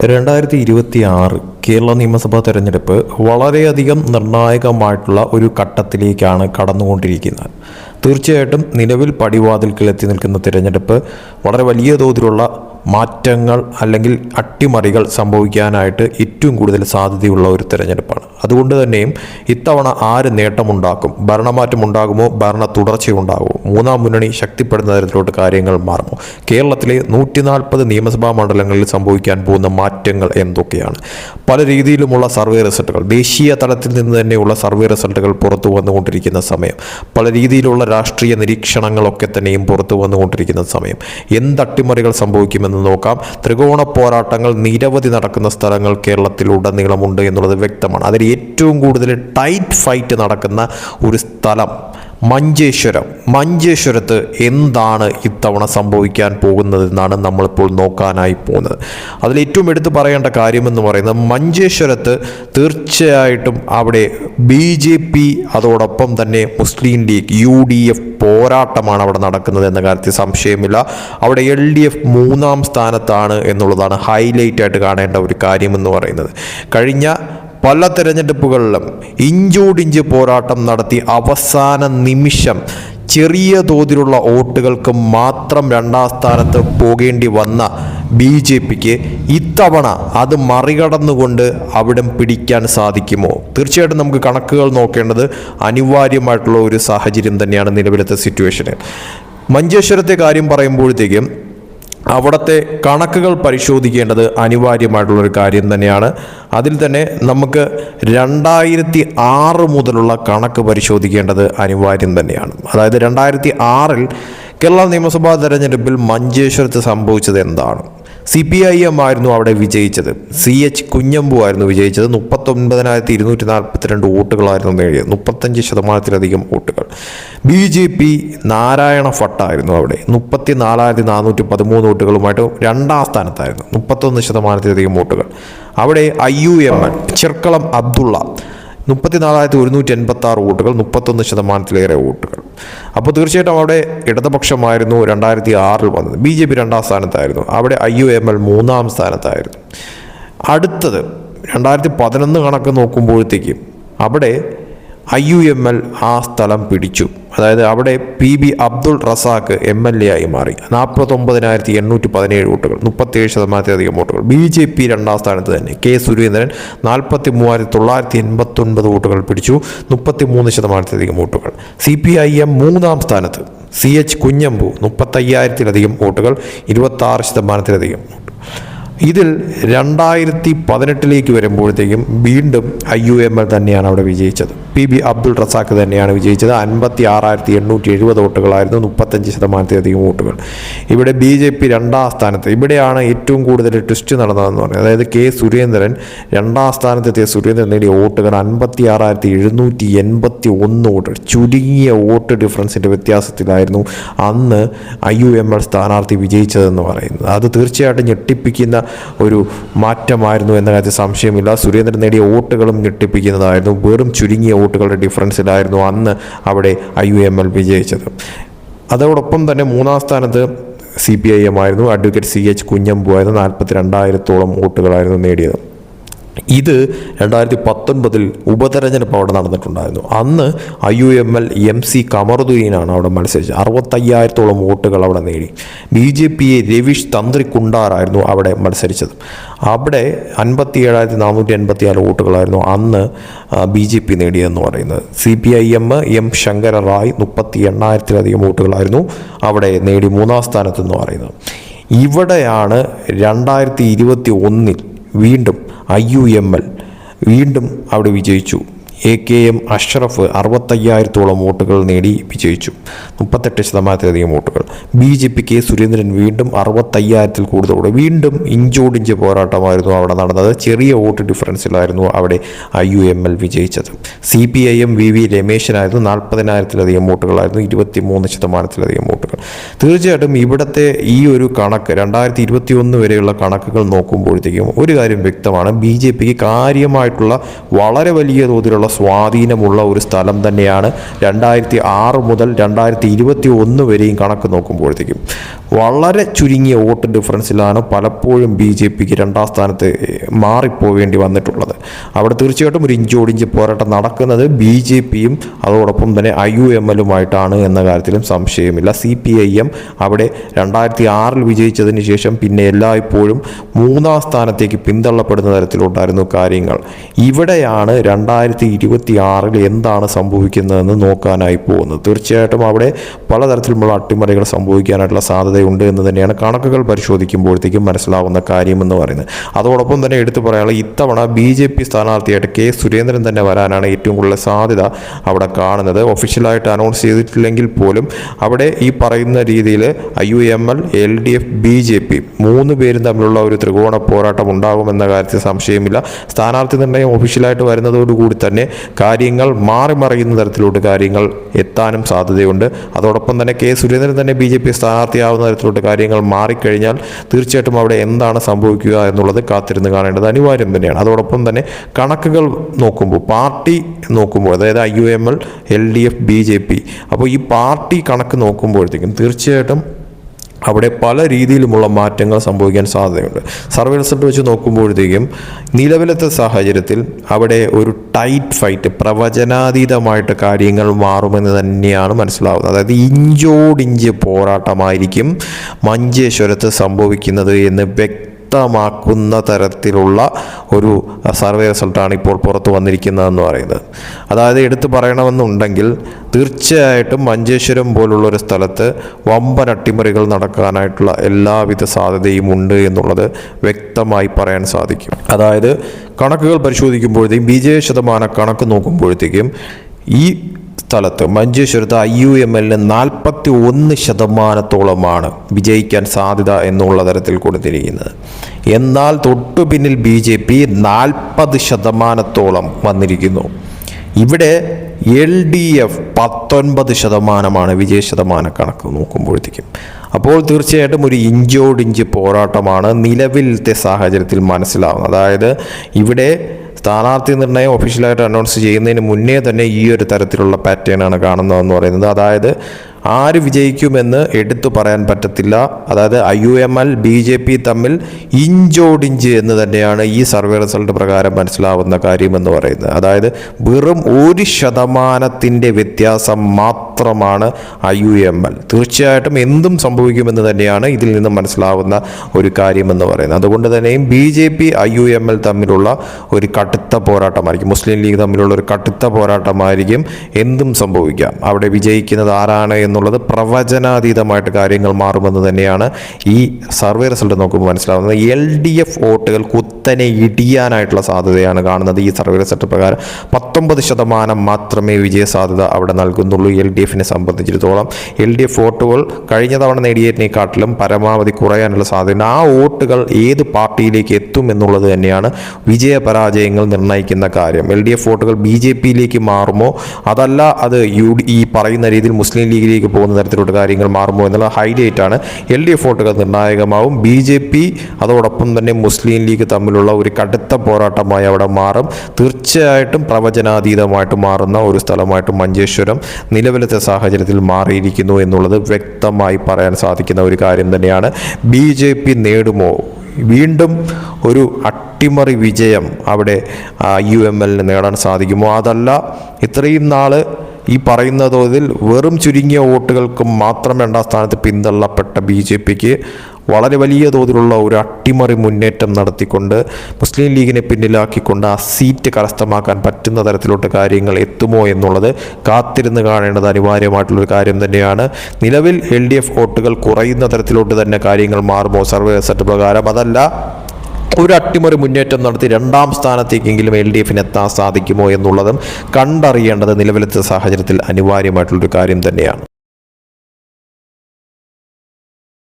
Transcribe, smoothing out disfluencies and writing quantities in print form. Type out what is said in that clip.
2026 കേരള നിയമസഭാ തെരഞ്ഞെടുപ്പ് വളരെയധികം നിർണായകമായിട്ടുള്ള ഒരു ഘട്ടത്തിലേക്കാണ് കടന്നുകൊണ്ടിരിക്കുന്നത്. തീർച്ചയായിട്ടും നിലവിൽ പടിവാതിൽക്കൽ എത്തി നിൽക്കുന്ന തിരഞ്ഞെടുപ്പ് വളരെ വലിയ തോതിലുള്ള മാറ്റങ്ങൾ അല്ലെങ്കിൽ അട്ടിമറികൾ സംഭവിക്കാനായിട്ട് ഏറ്റവും കൂടുതൽ സാധ്യതയുള്ള ഒരു തിരഞ്ഞെടുപ്പാണ്. അതുകൊണ്ട് തന്നെയും ഇത്തവണ ആര് നേട്ടമുണ്ടാക്കും, ഭരണമാറ്റം ഉണ്ടാകുമോ, ഭരണ തുടർച്ചയുണ്ടാകുമോ, മൂന്നാം മുന്നണി ശക്തിപ്പെടുന്ന തരത്തിലോട്ട് കാര്യങ്ങൾ മാറുമോ, കേരളത്തിലെ 140 നിയമസഭാ മണ്ഡലങ്ങളിൽ സംഭവിക്കാൻ പോകുന്ന മാറ്റങ്ങൾ എന്തൊക്കെയാണ്, പല രീതിയിലുമുള്ള സർവേ റിസൾട്ടുകൾ, ദേശീയ തലത്തിൽ നിന്ന് തന്നെയുള്ള സർവേ റിസൾട്ടുകൾ പുറത്തു വന്നുകൊണ്ടിരിക്കുന്ന സമയം, പല രീതിയിലുള്ള രാഷ്ട്രീയ നിരീക്ഷണങ്ങളൊക്കെ തന്നെയും പുറത്തു വന്നുകൊണ്ടിരിക്കുന്ന സമയം, എന്തട്ടിമറികൾ സംഭവിക്കുമെന്ന് നോക്കാം. ത്രികോണ പോരാട്ടങ്ങൾ നിരവധി നടക്കുന്ന സ്ഥലങ്ങൾ കേരളത്തിലുടനീളമുണ്ട് എന്നുള്ളത് വ്യക്തമാണ്. അതിൽ ഏറ്റവും കൂടുതൽ ടൈറ്റ് ഫൈറ്റ് നടക്കുന്ന ഒരു സ്ഥലം മഞ്ചേശ്വരത്ത് എന്താണ് ഇത്തവണ സംഭവിക്കാൻ പോകുന്നതെന്നാണ് നമ്മളിപ്പോൾ നോക്കാനായി പോകുന്നത്. അതിലേറ്റവും എടുത്തു പറയേണ്ട കാര്യമെന്ന് പറയുന്നത് മഞ്ചേശ്വരത്ത് തീർച്ചയായിട്ടും അവിടെ BJP അതോടൊപ്പം തന്നെ മുസ്ലിം ലീഗ് UDF പോരാട്ടമാണ് അവിടെ നടക്കുന്നത് എന്ന കാര്യത്തിൽ സംശയമില്ല. അവിടെ LDF 3ാം സ്ഥാനത്താണ് എന്നുള്ളതാണ് ഹൈലൈറ്റ് ആയിട്ട് കാണേണ്ട ഒരു കാര്യമെന്ന് പറയുന്നത്. കഴിഞ്ഞ പല തെരഞ്ഞെടുപ്പുകളിലും ഇഞ്ചോടിഞ്ച് പോരാട്ടം നടത്തി അവസാന നിമിഷം ചെറിയ തോതിലുള്ള വോട്ടുകൾക്ക് മാത്രം 2ാം സ്ഥാനത്ത് പോകേണ്ടി വന്ന BJPക്ക് ഇത്തവണ അത് മറികടന്നുകൊണ്ട് അവിടം പിടിക്കാൻ സാധിക്കുമോ? തീർച്ചയായിട്ടും നമുക്ക് കണക്കുകൾ നോക്കേണ്ടത് അനിവാര്യമായിട്ടുള്ള ഒരു സാഹചര്യം തന്നെയാണ് നിലവിലത്തെ സിറ്റുവേഷന്. മഞ്ചേശ്വരത്തെ കാര്യം പറയുമ്പോഴത്തേക്കും അവിടുത്തെ കണക്കുകൾ പരിശോധിക്കേണ്ടത് അനിവാര്യമായിട്ടുള്ളൊരു കാര്യം തന്നെയാണ്. അതിൽ തന്നെ നമുക്ക് 2006 മുതലുള്ള കണക്ക് പരിശോധിക്കേണ്ടത് അനിവാര്യം തന്നെയാണ്. അതായത് 2006 കേരള നിയമസഭാ തെരഞ്ഞെടുപ്പിൽ മഞ്ചേശ്വരത്ത് സംഭവിച്ചത് എന്താണ്? CPIM ആയിരുന്നു അവിടെ വിജയിച്ചത്. CH കുഞ്ഞമ്പു ആയിരുന്നു വിജയിച്ചത്. 39,242 വോട്ടുകളായിരുന്നു നേടിയത്, 35% വോട്ടുകൾ. BJP നാരായണ ഭട്ടായിരുന്നു അവിടെ 34,413 വോട്ടുകളുമായിട്ട് 2ാം സ്ഥാനത്തായിരുന്നു, 31% വോട്ടുകൾ. അവിടെ IUML ചെർക്കളം അബ്ദുള്ള 34,186 വോട്ടുകൾ, 31%-ലേറെ വോട്ടുകൾ. അപ്പോൾ തീർച്ചയായിട്ടും അവിടെ ഇടതുപക്ഷമായിരുന്നു 2006 വന്നത്. BJP 2ാം സ്ഥാനത്തായിരുന്നു. അവിടെ IUML 3ാം സ്ഥാനത്തായിരുന്നു. അടുത്തത് 2011 കണക്ക് നോക്കുമ്പോഴത്തേക്കും അവിടെ IUML ആ സ്ഥലം പിടിച്ചു. അതായത് അവിടെ PB അബ്ദുൾ റസാഖ് MLA ആയി മാറി. 49,817 വോട്ടുകൾ, 37%-അധികം വോട്ടുകൾ. BJP 2ാം സ്ഥാനത്ത് തന്നെ. K സുരേന്ദ്രൻ 43,989 വോട്ടുകൾ പിടിച്ചു, 33%-അധികം വോട്ടുകൾ. CPIM 3ാം സ്ഥാനത്ത്. CH കുഞ്ഞമ്പു 35,000-ലധികം വോട്ടുകൾ, 26%-അധികം വോട്ടുകൾ. ഇതിൽ 2018 വരുമ്പോഴത്തേക്കും വീണ്ടും IUML തന്നെയാണ് അവിടെ വിജയിച്ചത്. PB അബ്ദുൾ റസാഖ് തന്നെയാണ് വിജയിച്ചത്. 56,870 വോട്ടുകളായിരുന്നു, 35%-അധികം വോട്ടുകൾ. ഇവിടെ BJP 2ാം സ്ഥാനത്ത്. ഇവിടെയാണ് ഏറ്റവും കൂടുതൽ ട്വിസ്റ്റ് നടന്നതെന്ന് പറയുന്നത്. അതായത് K സുരേന്ദ്രൻ 2ാം സ്ഥാനത്തെത്തിയ സുരേന്ദ്രൻ നേടിയ വോട്ടുകൾ 56,781 വോട്ടുകൾ. ചുരുങ്ങിയ വോട്ട് ഡിഫറൻസിൻ്റെ വ്യത്യാസത്തിലായിരുന്നു അന്ന് IUML സ്ഥാനാർത്ഥി വിജയിച്ചതെന്ന് പറയുന്നത്. അത് തീർച്ചയായിട്ടും ഞെട്ടിപ്പിക്കുന്ന ഒരു മാറ്റമായിരുന്നു എന്ന കാര്യത്തിൽ സംശയമില്ല. സുരേന്ദ്രൻ നേടിയ വോട്ടുകളും ഞെട്ടിപ്പിക്കുന്നതായിരുന്നു. വെറും ചുരുങ്ങിയ വോട്ടുകളുടെ ഡിഫറൻസിലായിരുന്നു അന്ന് അവിടെ IUML വിജയിച്ചത്. അതോടൊപ്പം തന്നെ 3ാം സ്ഥാനത്ത് CPIM ആയിരുന്നു. അഡ്വക്കേറ്റ് CH കുഞ്ഞമ്പു ആയിരുന്നു. 42,000-ഓളം വോട്ടുകളായിരുന്നു നേടിയത്. ഇത് 2019 ഉപതെരഞ്ഞെടുപ്പ് അവിടെ നടന്നിട്ടുണ്ടായിരുന്നു. അന്ന് IUML MC കമറുദ്ദീനാണ് അവിടെ മത്സരിച്ചത്. 65,000-ഓളം വോട്ടുകൾ അവിടെ നേടി. BJP രവീഷ് തന്ത്രി കുണ്ടാറായിരുന്നു അവിടെ മത്സരിച്ചത്. അവിടെ 57,484 വോട്ടുകളായിരുന്നു അന്ന് BJP നേടിയതെന്ന് പറയുന്നത്. CPIM M ശങ്കര റായ് 38,000-ലധികം വോട്ടുകളായിരുന്നു അവിടെ നേടി 3ാം സ്ഥാനത്തെന്ന് പറയുന്നത്. ഇവിടെയാണ് 2021 വീണ്ടും IUML വീണ്ടും അവിടെ വിജയിച്ചു. AKM അഷ്റഫ് 65,000-ഓളം വോട്ടുകൾ നേടി വിജയിച്ചു, 38%-അധികം വോട്ടുകൾ. BJP K സുരേന്ദ്രൻ വീണ്ടും 65,000-ൽ കൂടുതലോടെ വീണ്ടും ഇഞ്ചോടിഞ്ച് പോരാട്ടമായിരുന്നു അവിടെ നടന്നത്. ചെറിയ വോട്ട് ഡിഫറൻസിലായിരുന്നു അവിടെ IUML വിജയിച്ചത്. CPIM VV രമേശനായിരുന്നു. 40,000-ലധികം വോട്ടുകളായിരുന്നു, 23%-അധികം വോട്ടുകൾ. തീർച്ചയായിട്ടും ഇവിടുത്തെ ഈ ഒരു കണക്ക് 2021 വരെയുള്ള കണക്കുകൾ നോക്കുമ്പോഴത്തേക്കും ഒരു കാര്യം വ്യക്തമാണ്. BJPക്ക് കാര്യമായിട്ടുള്ള വളരെ വലിയ തോതിലുള്ള സ്വാധീനമുള്ള ഒരു സ്ഥലം തന്നെയാണ് 2006 മുതൽ 2021 വരെയും കണക്ക് നോക്കുമ്പോഴത്തേക്കും. വളരെ ചുരുങ്ങിയ വോട്ട് ഡിഫറൻസിലാണ് പലപ്പോഴും BJPക്ക് 2ാം സ്ഥാനത്ത് മാറിപ്പോവേണ്ടി വന്നിട്ടുള്ളത്. അവിടെ തീർച്ചയായിട്ടും ഒരു ഇഞ്ചോടിഞ്ച് പോരാട്ടം നടക്കുന്നത് BJPയും അതോടൊപ്പം തന്നെ IUMLുമായിട്ടാണ് എന്ന കാര്യത്തിലും സംശയമില്ല. CPIM അവിടെ 2006 വിജയിച്ചതിന് ശേഷം പിന്നെ എല്ലായ്പ്പോഴും 3ാം സ്ഥാനത്തേക്ക് പിന്തള്ളപ്പെടുന്ന തരത്തിലുണ്ടായിരുന്നു കാര്യങ്ങൾ. ഇവിടെയാണ് 2026 എന്താണ് സംഭവിക്കുന്നതെന്ന് നോക്കാനായി പോകുന്നത്. തീർച്ചയായിട്ടും അവിടെ പലതരത്തിലുള്ള അട്ടിമറികൾ സംഭവിക്കാനായിട്ടുള്ള സാധ്യതയുണ്ട് എന്ന് തന്നെയാണ് കണക്കുകൾ പരിശോധിക്കുമ്പോഴത്തേക്കും മനസ്സിലാവുന്ന കാര്യമെന്ന് പറയുന്നത്. അതോടൊപ്പം തന്നെ എടുത്തു പറയാനുള്ള ഇത്തവണ BJP സ്ഥാനാർത്ഥിയായിട്ട് K. സുരേന്ദ്രൻ തന്നെ വരാനാണ് ഏറ്റവും കൂടുതൽ സാധ്യത അവിടെ കാണുന്നത്. ഒഫീഷ്യലായിട്ട് അനൗൺസ് ചെയ്തിട്ടില്ലെങ്കിൽ പോലും അവിടെ ഈ പറയുന്ന രീതിയിൽ IUML, LDF, BJP 3 പേരും തമ്മിലുള്ള ഒരു ത്രികോണ പോരാട്ടം ഉണ്ടാകുമെന്ന കാര്യത്തിൽ സംശയമില്ല. സ്ഥാനാർത്ഥി നിർണ്ണയം ഒഫീഷ്യലായിട്ട് വരുന്നതോടുകൂടി തന്നെ കാര്യങ്ങൾ മാറിമറിയുന്ന തരത്തിലോട്ട് കാര്യങ്ങൾ എത്താനും സാധ്യതയുണ്ട്. അതോടൊപ്പം തന്നെ K. സുരേന്ദ്രൻ തന്നെ BJP സ്ഥാനാർത്ഥിയാവുന്ന തരത്തിലോട്ട് കാര്യങ്ങൾ മാറിക്കഴിഞ്ഞാൽ തീർച്ചയായിട്ടും അവിടെ എന്താണ് സംഭവിക്കുക എന്നുള്ളത് കാത്തിരുന്ന് കാണേണ്ടത് അനിവാര്യം തന്നെയാണ്. അതോടൊപ്പം തന്നെ കണക്കുകൾ നോക്കുമ്പോൾ പാർട്ടി നോക്കുമ്പോൾ അതായത് IUML, LDF, BJP അപ്പോൾ ഈ പാർട്ടി കണക്ക് നോക്കുമ്പോഴത്തേക്കും തീർച്ചയായിട്ടും അവിടെ പല രീതിയിലുമുള്ള മാറ്റങ്ങൾ സംഭവിക്കാൻ സാധ്യതയുണ്ട്. സർവേ റിസൾട്ട് വെച്ച് നോക്കുമ്പോഴത്തേക്കും നിലവിലത്തെ സാഹചര്യത്തിൽ അവിടെ ഒരു ടൈറ്റ് ഫൈറ്റ് പ്രവചനാതീതമായിട്ട് കാര്യങ്ങൾ മാറുമെന്ന് തന്നെയാണ് മനസ്സിലാവുന്നത്. അതായത് ഇഞ്ചോടിഞ്ച് പോരാട്ടമായിരിക്കും മഞ്ചേശ്വരത്ത് സംഭവിക്കുന്നത് എന്ന് വ്യക്തമാക്കുന്ന തരത്തിലുള്ള ഒരു സർവേ റിസൾട്ടാണ് ഇപ്പോൾ പുറത്തു വന്നിരിക്കുന്നതെന്ന് പറയുന്നത്. അതായത് എടുത്തു പറയണമെന്നുണ്ടെങ്കിൽ തീർച്ചയായിട്ടും മഞ്ചേശ്വരം പോലുള്ളൊരു സ്ഥലത്ത് വമ്പൻ അട്ടിമറികൾ നടക്കാനായിട്ടുള്ള എല്ലാവിധ സാധ്യതയും ഉണ്ട് എന്നുള്ളത് വ്യക്തമായി പറയാൻ സാധിക്കും. അതായത് കണക്കുകൾ പരിശോധിക്കുമ്പോഴത്തേക്കും വിജയ ശതമാന കണക്ക് നോക്കുമ്പോഴത്തേക്കും ഈ സ്ഥലത്ത് മഞ്ചേശ്വരത്ത് IUMLന് 41% വിജയിക്കാൻ സാധ്യത എന്നുള്ള തരത്തിൽ കൊടുത്തിരിക്കുന്നത്. എന്നാൽ തൊട്ടു പിന്നിൽ BJP 40% വന്നിരിക്കുന്നു. ഇവിടെ LDF 19% വിജയ ശതമാന കണക്ക് നോക്കുമ്പോഴത്തേക്കും. അപ്പോൾ തീർച്ചയായിട്ടും ഒരു ഇഞ്ചോടിഞ്ച് പോരാട്ടമാണ് നിലവിലത്തെ സാഹചര്യത്തിൽ മനസ്സിലാവുന്നത്. അതായത് ഇവിടെ സ്ഥാനാർത്ഥി നിർണ്ണയം ഒഫീഷ്യലായിട്ട് അനൗൺസ് ചെയ്യുന്നതിന് മുന്നേ തന്നെ ഈ ഒരു തരത്തിലുള്ള പാറ്റേണാണ് കാണുന്നതെന്ന് പറയുന്നത്. അതായത് ആര് വിജയിക്കുമെന്ന് എടുത്തു പറയാൻ പറ്റത്തില്ല. അതായത് IUML, BJP തമ്മിൽ ഇഞ്ചോടിഞ്ച് എന്ന് തന്നെയാണ് ഈ സർവേ റിസൾട്ട് പ്രകാരം മനസ്സിലാവുന്ന കാര്യമെന്ന് പറയുന്നത്. അതായത് വെറും 1% വ്യത്യാസം മാത്രമാണ് IUML. തീർച്ചയായിട്ടും എന്തും സംഭവിക്കുമെന്ന് തന്നെയാണ് ഇതിൽ നിന്ന് മനസ്സിലാവുന്ന ഒരു കാര്യമെന്ന് പറയുന്നത്. അതുകൊണ്ട് തന്നെയും BJP, IUML തമ്മിലുള്ള ഒരു കടുത്ത പോരാട്ടമായിരിക്കും. മുസ്ലിം ലീഗ് തമ്മിലുള്ള ഒരു കടുത്ത പോരാട്ടമായിരിക്കും. എന്തും സംഭവിക്കാം. അവിടെ വിജയിക്കുന്നത് ആരാണ് എന്നുള്ളത് പ്രവചനാതീതമായിട്ട് കാര്യങ്ങൾ മാറുമെന്ന് തന്നെയാണ് ഈ സർവേ റിസൾട്ട് നോക്കുമ്പോൾ മനസ്സിലാവുന്നത്. LDF വോട്ടുകൾ കുത്തനെ ഇടിയാനായിട്ടുള്ള സാധ്യതയാണ് കാണുന്നത്. ഈ സർവേ റിസൾട്ട് പ്രകാരം 19% മാത്രമേ വിജയ സാധ്യത അവിടെ നൽകുന്നുള്ളൂ LDFനെ സംബന്ധിച്ചിടത്തോളം. LDF വോട്ടുകൾ കഴിഞ്ഞ തവണ നേടിയതിനേക്കാട്ടിലും പരമാവധി കുറയാനുള്ള സാധ്യത. ആ വോട്ടുകൾ ഏത് പാർട്ടിയിലേക്ക് എത്തും എന്നുള്ളത് തന്നെയാണ് വിജയപരാജയങ്ങൾ നിർണ്ണയിക്കുന്ന കാര്യം. LDF വോട്ടുകൾ BJPയിലേക്ക് മാറുമോ അതല്ല അത് ഈ പറയുന്ന രീതിയിൽ മുസ്ലിം ലീഗിലേക്ക് പോകുന്ന തരത്തിലുള്ള കാര്യങ്ങൾ മാറുമോ എന്നുള്ള ഹൈലൈറ്റ് ആണ്. LDF വോട്ടുകൾ നിർണായകമാവും. BJP അതോടൊപ്പം തന്നെ മുസ്ലിം ലീഗ് തമ്മിലുള്ള ഒരു കടുത്ത പോരാട്ടമായി അവിടെ മാറും. തീർച്ചയായിട്ടും പ്രവചനാതീതമായിട്ട് മാറുന്ന ഒരു സ്ഥലമായിട്ട് മഞ്ചേശ്വരം നിലവിലത്തെ സാഹചര്യത്തിൽ മാറിയിരിക്കുന്നു എന്നുള്ളത് വ്യക്തമായി പറയാൻ സാധിക്കുന്ന ഒരു കാര്യം തന്നെയാണ്. BJP നേടുമോ വീണ്ടും ഒരു അട്ടിമറി വിജയം അവിടെ IUMLന് നേടാൻ സാധിക്കുമോ അതല്ല ഇത്രയും നാൾ ഈ പറയുന്ന തോതിൽ വെറും ചുരുങ്ങിയ വോട്ടുകൾക്ക് മാത്രം 2ാം സ്ഥാനത്ത് പിന്തള്ളപ്പെട്ട BJPക്ക് വളരെ വലിയ തോതിലുള്ള ഒരു അട്ടിമറി മുന്നേറ്റം നടത്തിക്കൊണ്ട് മുസ്ലിം ലീഗിനെ പിന്നിലാക്കിക്കൊണ്ട് ആ സീറ്റ് കരസ്ഥമാക്കാൻ പറ്റുന്ന തരത്തിലോട്ട് കാര്യങ്ങൾ എത്തുമോ എന്നുള്ളത് കാത്തിരുന്ന് കാണേണ്ടത് അനിവാര്യമായിട്ടുള്ളൊരു കാര്യം തന്നെയാണ്. നിലവിൽ LDF വോട്ടുകൾ കുറയുന്ന തരത്തിലോട്ട് തന്നെ കാര്യങ്ങൾ മാറുമോ സർവേ റിസൾട്ട് പ്രകാരം അതല്ല ഒരു അട്ടിമറി മുന്നേറ്റം നടത്തി 2ാം സ്ഥാനത്തേക്കെങ്കിലും LDFന് എത്താൻ സാധിക്കുമോ എന്നുള്ളതും കണ്ടറിയേണ്ടത് നിലവിലത്തെ സാഹചര്യത്തിൽ അനിവാര്യമായിട്ടുള്ളൊരു കാര്യം തന്നെയാണ്.